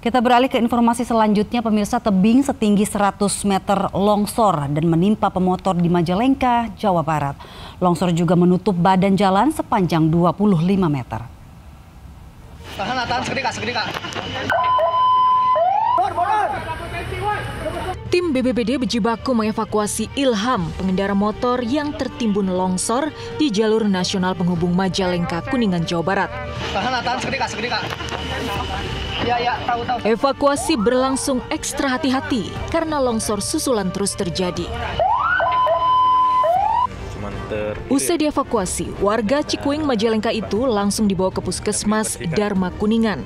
Kita beralih ke informasi selanjutnya, pemirsa. Tebing setinggi 100 meter longsor dan menimpa pemotor di Majalengka, Jawa Barat. Longsor juga menutup badan jalan sepanjang 25 meter. Tim BPBD berjibaku mengevakuasi Ilham, pengendara motor yang tertimbun longsor di jalur nasional penghubung Majalengka, Kuningan, Jawa Barat. Evakuasi berlangsung ekstra hati-hati karena longsor susulan terus terjadi. Usai dievakuasi, warga Cikuing Majalengka itu langsung dibawa ke Puskesmas Dharma Kuningan.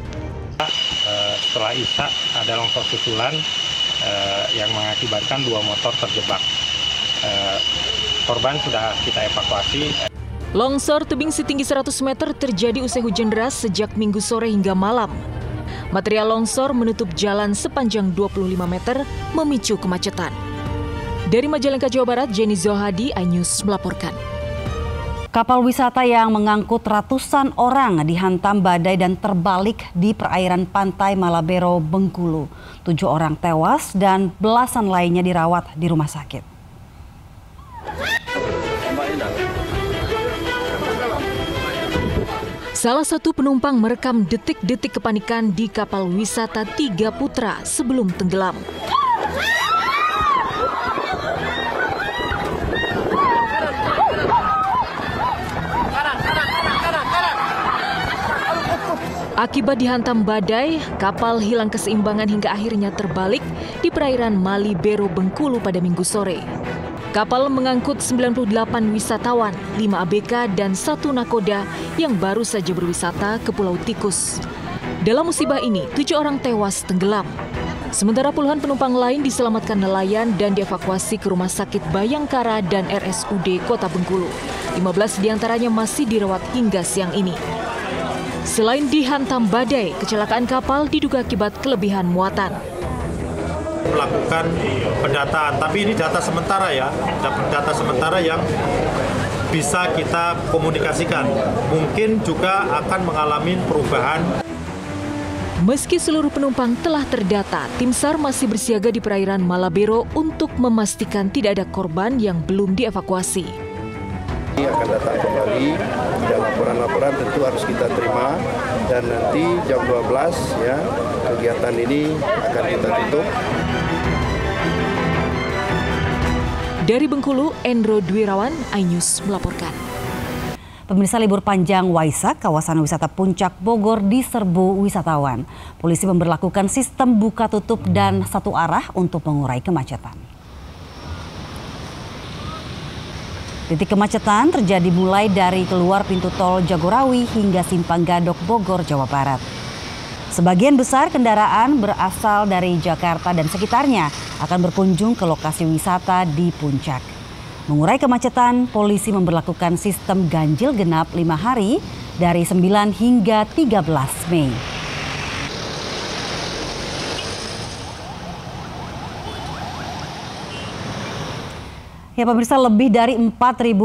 Setelah Isya ada longsor susulan yang mengakibatkan 2 motor terjebak. Korban sudah kita evakuasi. Longsor tebing setinggi 100 meter terjadi usai hujan deras sejak Minggu sore hingga malam. Material longsor menutup jalan sepanjang 25 meter, memicu kemacetan. Dari Majalengka, Jawa Barat, Jenny Zohadi, iNews melaporkan. Kapal wisata yang mengangkut ratusan orang dihantam badai dan terbalik di perairan pantai Malabero, Bengkulu. 7 orang tewas dan belasan lainnya dirawat di rumah sakit. Salah satu penumpang merekam detik-detik kepanikan di kapal wisata Tiga Putra sebelum tenggelam. Akibat dihantam badai, kapal hilang keseimbangan hingga akhirnya terbalik di perairan Malibero, Bengkulu pada Minggu sore. Kapal mengangkut 98 wisatawan, 5 ABK dan 1 nakoda yang baru saja berwisata ke Pulau Tikus. Dalam musibah ini, 7 orang tewas tenggelam. Sementara puluhan penumpang lain diselamatkan nelayan dan dievakuasi ke Rumah Sakit Bayangkara dan RSUD Kota Bengkulu. 15 diantaranya masih dirawat hingga siang ini. Selain dihantam badai, kecelakaan kapal diduga akibat kelebihan muatan. Melakukan pendataan, tapi ini data sementara ya, data sementara yang bisa kita komunikasikan. Mungkin juga akan mengalami perubahan. Meski seluruh penumpang telah terdata, tim SAR masih bersiaga di perairan Malabero untuk memastikan tidak ada korban yang belum dievakuasi. Akan datang kembali dan laporan-laporan tentu harus kita terima, dan nanti jam 12 ya kegiatan ini akan kita tutup. Dari Bengkulu, Endro Dwirawan, iNews melaporkan. Pemirsa, libur panjang Waisak, kawasan wisata Puncak Bogor diserbu wisatawan. Polisi memberlakukan sistem buka tutup dan satu arah untuk mengurai kemacetan. Titik kemacetan terjadi mulai dari keluar pintu tol Jagorawi hingga Simpang Gadok, Bogor, Jawa Barat. Sebagian besar kendaraan berasal dari Jakarta dan sekitarnya akan berkunjung ke lokasi wisata di Puncak. Mengurai kemacetan, polisi memberlakukan sistem ganjil genap 5 hari dari 9 hingga 13 Mei. Ya pemirsa, lebih dari 4.000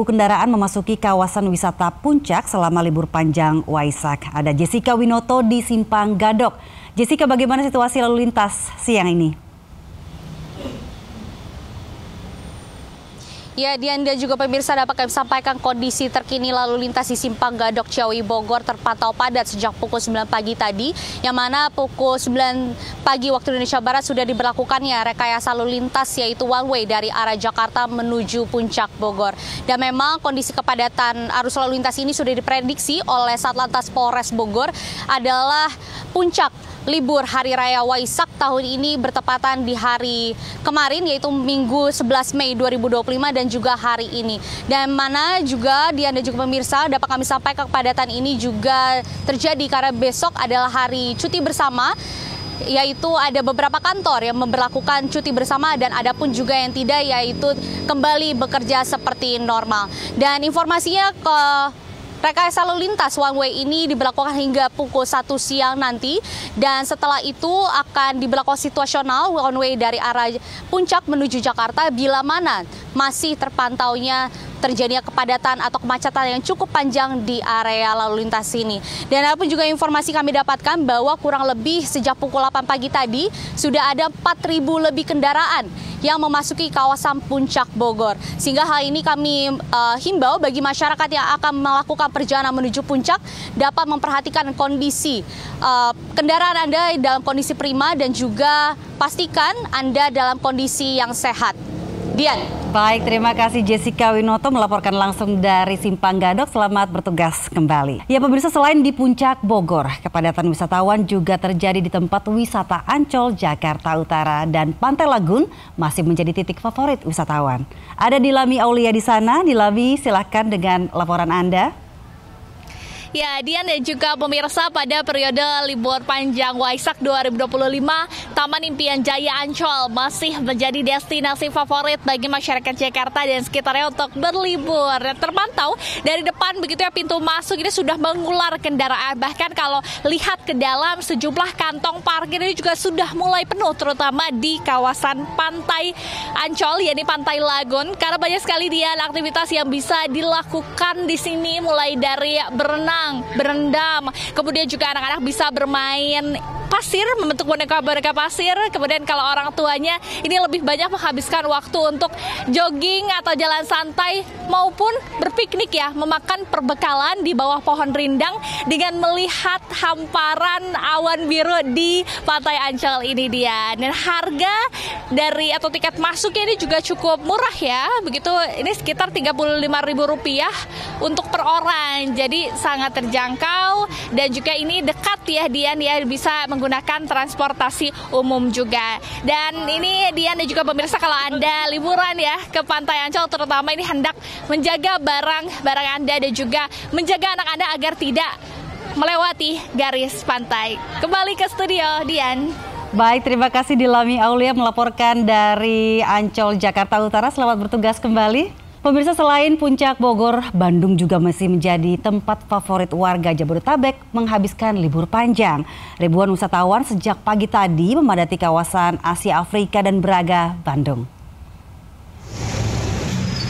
kendaraan memasuki kawasan wisata Puncak selama libur panjang Waisak. Ada Jessica Winoto di Simpang Gadok. Jessica, bagaimana situasi lalu lintas siang ini? Ya, Dianda juga pemirsa, dapat kami sampaikan kondisi terkini lalu lintas di Simpang Gadok Ciawi Bogor terpantau padat sejak pukul 9 pagi tadi, yang mana pukul 9 pagi waktu Indonesia Barat sudah diberlakukannya rekayasa lalu lintas, yaitu one way dari arah Jakarta menuju Puncak Bogor. Dan memang kondisi kepadatan arus lalu lintas ini sudah diprediksi oleh Satlantas Polres Bogor adalah puncak libur Hari Raya Waisak tahun ini bertepatan di hari kemarin, yaitu Minggu 11 Mei 2025 dan juga hari ini. Dan mana juga Dianda juga pemirsa dapat kami sampaikan kepadatan ini juga terjadi karena besok adalah hari cuti bersama, yaitu ada beberapa kantor yang memberlakukan cuti bersama dan ada pun juga yang tidak, yaitu kembali bekerja seperti normal. Dan informasinya rekayasa lalu lintas one way ini diberlakukan hingga pukul 1 siang nanti, dan setelah itu akan diberlakukan situasional one way dari arah Puncak menuju Jakarta bila mana masih terpantaunya terjadinya kepadatan atau kemacetan yang cukup panjang di area lalu lintas ini. Dan ada pun juga informasi kami dapatkan bahwa kurang lebih sejak pukul 8 pagi tadi sudah ada 4.000 lebih kendaraan yang memasuki kawasan Puncak Bogor. Sehingga hal ini kami himbau bagi masyarakat yang akan melakukan perjalanan menuju puncak dapat memperhatikan kondisi kendaraan Anda dalam kondisi prima dan juga pastikan Anda dalam kondisi yang sehat. Dian. Baik, terima kasih Jessica Winoto melaporkan langsung dari Simpang Gadok. Selamat bertugas kembali. Ya pemirsa, selain di Puncak Bogor, kepadatan wisatawan juga terjadi di tempat wisata Ancol, Jakarta Utara dan Pantai Lagun masih menjadi titik favorit wisatawan. Ada Dilami Aulia di sana. Dilami, silahkan dengan laporan Anda. Ya, Dian dan juga pemirsa, pada periode libur panjang Waisak 2025, Taman Impian Jaya Ancol masih menjadi destinasi favorit bagi masyarakat Jakarta dan sekitarnya untuk berlibur. Terpantau dari depan begitu ya, pintu masuk ini sudah mengular kendaraan. Bahkan kalau lihat ke dalam, sejumlah kantong parkir ini juga sudah mulai penuh, terutama di kawasan pantai Ancol, yakni Pantai Lagun. Karena banyak sekali Dian aktivitas yang bisa dilakukan di sini, mulai dari berenang, berendam, kemudian juga anak-anak bisa bermain pasir, membentuk boneka-boneka pasir. Kemudian kalau orang tuanya ini lebih banyak menghabiskan waktu untuk jogging atau jalan santai maupun berpiknik ya, memakan perbekalan di bawah pohon rindang dengan melihat hamparan awan biru di Pantai Ancol ini dia. Dan harga dari atau tiket masuknya ini juga cukup murah ya, begitu ini sekitar Rp35.000 untuk per orang. Jadi sangat terjangkau dan juga ini dekat ya Dian ya, bisa menggunakan transportasi umum juga. Dan ini Dian dan juga pemirsa, kalau Anda liburan ya ke Pantai Ancol terutama, ini hendak menjaga barang Anda dan juga menjaga anak Anda agar tidak melewati garis pantai. Kembali ke studio, Dian. Baik, terima kasih Dilami Aulia melaporkan dari Ancol, Jakarta Utara. Selamat bertugas kembali. Pemirsa, selain Puncak Bogor, Bandung juga masih menjadi tempat favorit warga Jabodetabek menghabiskan libur panjang. Ribuan wisatawan sejak pagi tadi memadati kawasan Asia Afrika dan Braga, Bandung.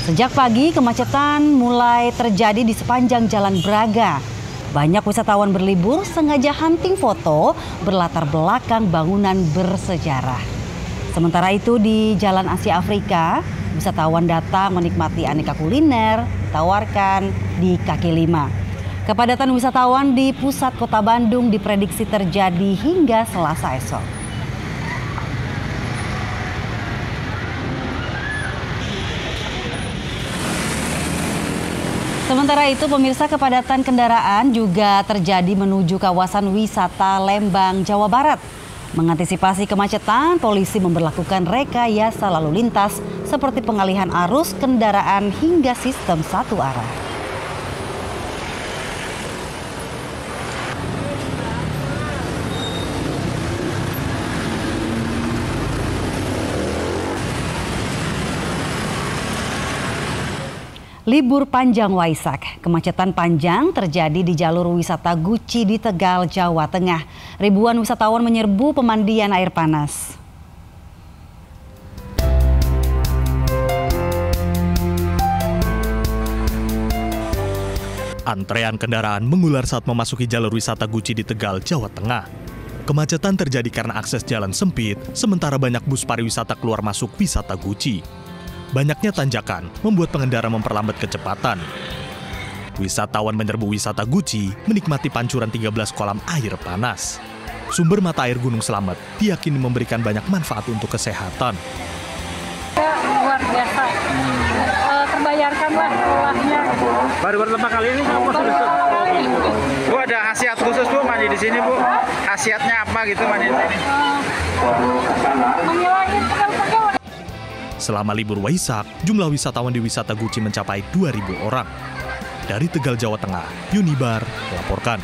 Sejak pagi, kemacetan mulai terjadi di sepanjang Jalan Braga. Banyak wisatawan berlibur sengaja hunting foto berlatar belakang bangunan bersejarah. Sementara itu di Jalan Asia Afrika, wisatawan datang menikmati aneka kuliner ditawarkan di kaki lima. Kepadatan wisatawan di pusat kota Bandung diprediksi terjadi hingga Selasa esok. Sementara itu pemirsa, kepadatan kendaraan juga terjadi menuju kawasan wisata Lembang, Jawa Barat. Mengantisipasi kemacetan, polisi memberlakukan rekayasa lalu lintas seperti pengalihan arus kendaraan hingga sistem satu arah. Libur panjang Waisak, kemacetan panjang terjadi di jalur wisata Guci di Tegal, Jawa Tengah. Ribuan wisatawan menyerbu pemandian air panas. Antrean kendaraan mengular saat memasuki jalur wisata Guci di Tegal, Jawa Tengah. Kemacetan terjadi karena akses jalan sempit, sementara banyak bus pariwisata keluar masuk wisata Guci. Banyaknya tanjakan membuat pengendara memperlambat kecepatan. Wisatawan menyerbu wisata Guci menikmati pancuran 13 kolam air panas. Sumber mata air Gunung Slamet diyakini memberikan banyak manfaat untuk kesehatan. Luar biasa, terbayarkan lah olahnya. Baru pertama kali ini kamu Bu, ada khasiat khusus Bu mandi di sini Bu? Khasiatnya apa gitu mandi di sini? Menghilangin pegal-pegal. Selama libur Waisak, jumlah wisatawan di wisata Guci mencapai 2.000 orang. Dari Tegal, Jawa Tengah, Yunibar melaporkan.